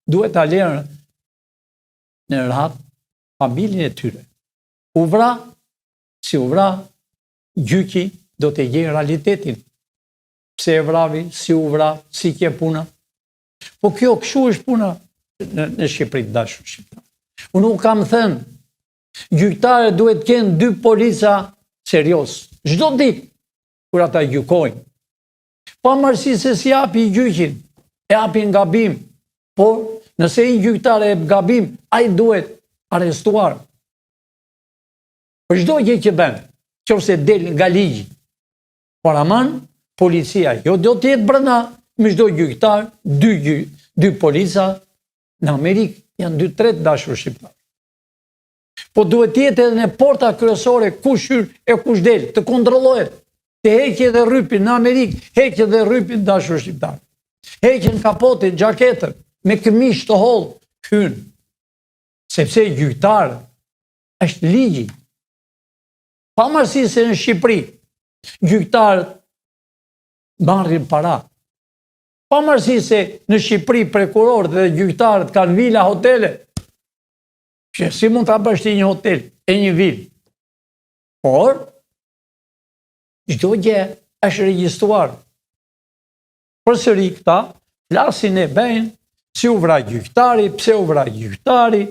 duhet ta lërë në rahat familjen e tyre. U vra, si u vra, gjyqi do të gjejë realitetin. Pse e vravi, si u vra, si ke puna. Po kjo kështu është puna në Shqipëri, dashur shqiptar. Unë nuk kam thënë, gjyqtarët duhet kenë 2 polica serios. Çdo ditë kur ata gjykojnë. Pavarësisht se si japi gjyqin, e japi në gabim, por nëse një gjyqtar e gabim, ai duhet arrestuar. Për çdo gjë që bën, nëse del nga ligji. Por aman, policia jo do të jetë brenda me çdo gjyqtar, 2 polica. Në Amerikë janë 2-3 dashur shqiptar. Po duhet të jetë edhe në porta kryesore kush hyr e kush del, të kontrollohet. Të heqë edhe rrypin në Amerikë, heqë edhe rrypin dashur shqiptar. Heqën kapotin, xhaketën, me këmish të hollë, hyn. Sepse gjyqtar është ligji. Pavarësisht se në Shqipëri gjyqtarët marrin para. Pavarësisht se në Shqipëri prokurorët dhe gjyqtarët kanë vila, hotele. Që si mund ta bësh ti një hotel e një vilë? Por çdo gjë është regjistruar. Përsëri këta flasin e bëjnë si u vra gjyqtari, pse u vra gjyqtari,